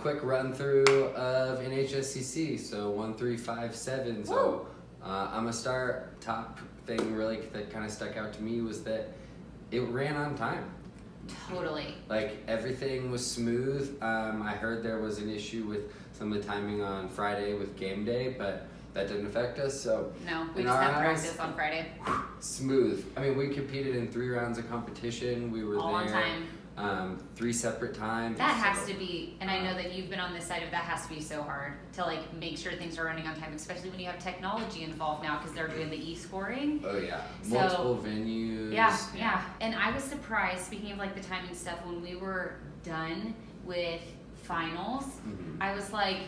Quick run through of NHSCC, so 1357. So I'm gonna start. Top thing really that kind of stuck out to me was that it ran on time. Totally. Like everything was smooth. I heard there was an issue with some of the timing on Friday with game day, but that didn't affect us. So no, we just had practice on Friday. Smooth. I mean, we competed in 3 rounds of competition. We were all there. on time. 3 separate times. That has to be, and I know that you've been on this side of that, has to be so hard to like make sure things are running on time, especially when you have technology involved now because they're doing the e-scoring. Oh yeah, multiple venues. Yeah. And I was surprised, speaking of like the timing stuff, when we were done with finals, I was like,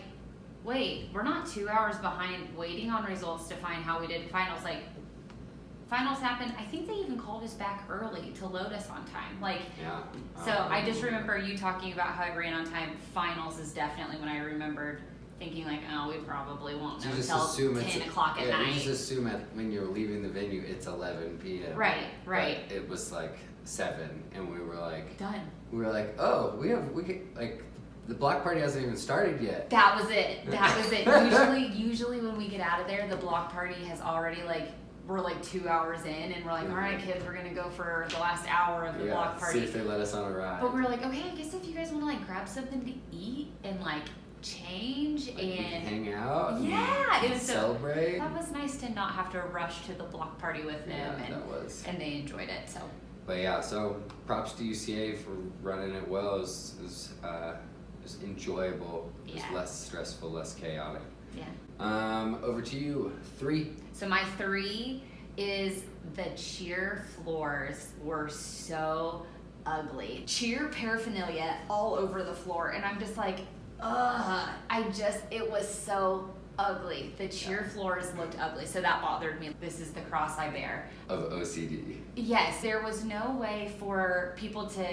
wait, we're not 2 hours behind waiting on results to find how we did in finals. Like, finals happened, I think they even called us back early to load us on time. Like, so I just remember you talking about how I ran on time. Finals is definitely when I remembered thinking like, oh, we probably won't know until 10 o'clock at night. You just assume when you're leaving the venue, it's 11 p.m. Right. But it was like 7, and we were like, done. We were like, oh, we can, like, the block party hasn't even started yet. That was it. Usually when we get out of there, the block party has already we're like 2 hours in, and we're like, all right, kids, we're gonna go for the last hour of the block party. See if they let us on a ride. But we're like, okay, I guess if you guys want to like grab something to eat and like change and hang out. Yeah, it was celebrate. That was nice to not have to rush to the block party with them. And they enjoyed it. So. But yeah, so props to UCA for running it well. It was enjoyable. It was less stressful, less chaotic. Yeah. Over to you. 3. So my 3 is the cheer floors were so ugly. Cheer paraphernalia all over the floor, and I'm just like, ugh. It was so ugly. The cheer floors looked ugly, so that bothered me. This is the cross I bear. Of OCD. Yes, there was no way for people to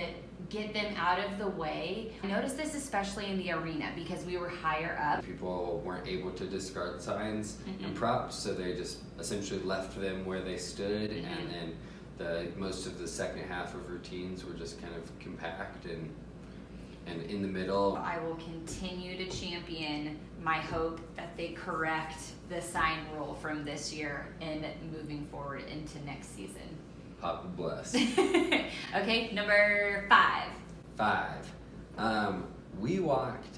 get them out of the way. I noticed this especially in the arena because we were higher up. People weren't able to discard signs and props, so they just essentially left them where they stood, and then most of the second half of routines were just kind of compact and in the middle. I will continue to champion my hope that they correct the sign rule from this year and moving forward into next season. Papa bless. Okay, number 5. 5. We walked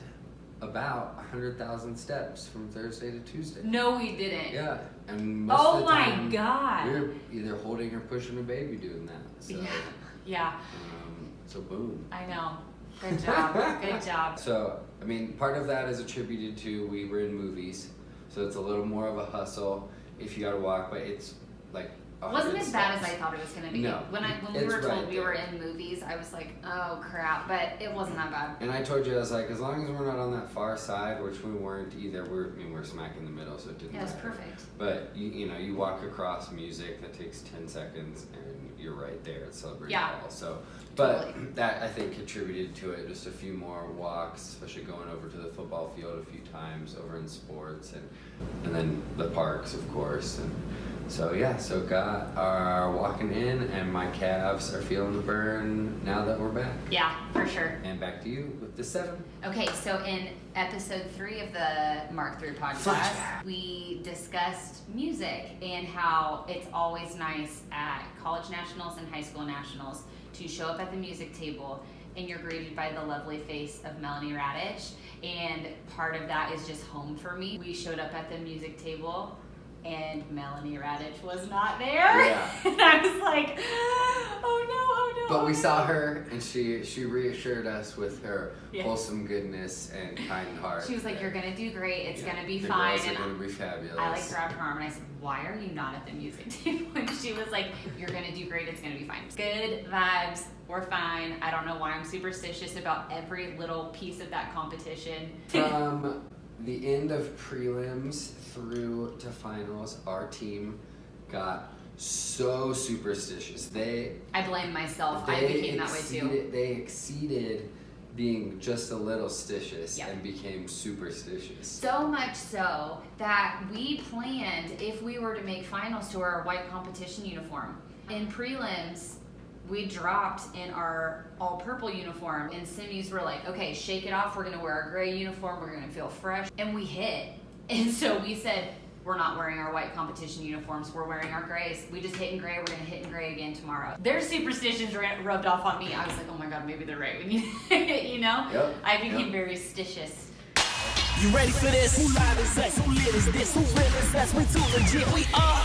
about 100,000 steps from Thursday to Tuesday. No, we didn't. Yeah, and most of the time, God, we were either holding or pushing a baby doing that. So, yeah. So boom. I know. Good job. Good job. So, I mean, part of that is attributed to we were in movies, so it's a little more of a hustle if you got to walk, but it's like. It wasn't as bad as I thought it was going to be. No, when we were told we were in movies, I was like, oh crap, but it wasn't that bad. And I told you, I was like, as long as we're not on that far side, which we weren't either, we're smack in the middle, so it didn't matter. Yeah, it's perfect. But you walk across music that takes 10 seconds, and you're right there at Celebrity Hall. So, but that I think contributed to it. Just a few more walks, especially going over to the football field a few times over in sports, and then the parks, of course. And so got our walking in, and my calves are feeling the burn now that we're back. Yeah, for sure. And back to you with the 7. Okay, so in episode 3 of the Mark Thru podcast, we discussed music and how it's always nice at college nationals and high school nationals to show up at the music table and you're greeted by the lovely face of Melanie Radich, and part of that is just home for me. We showed up at the music table and Melanie Radich was not there. Yeah. And I was like, oh no. But we saw her, and she reassured us with her wholesome goodness and kind heart. She was like, you're gonna do great, it's gonna be the fine. Girls are gonna be fabulous. I grabbed her arm and I said, why are you not at the music table? And she was like, you're gonna do great, it's gonna be fine. Good vibes, we're fine. I don't know why I'm superstitious about every little piece of that competition. From the end of prelims through to finals, our team got so superstitious. I blame myself. I became that way too. They exceeded being just a little stitious and became superstitious. So much so that we planned, if we were to make finals, to wear a white competition uniform. In prelims, we dropped in our all purple uniform, and semis were like, okay, shake it off, we're gonna wear our gray uniform, we're gonna feel fresh, and we hit. And so we said, we're not wearing our white competition uniforms, we're wearing our grays. We just hit in gray, we're gonna hit in gray again tomorrow. Their superstitions rubbed off on me. I was like, oh my God, maybe they're right. You know? Yep. I became very stitious. You ready for this? Who live is us? Who lit is this? Who real is us? We too legit. We are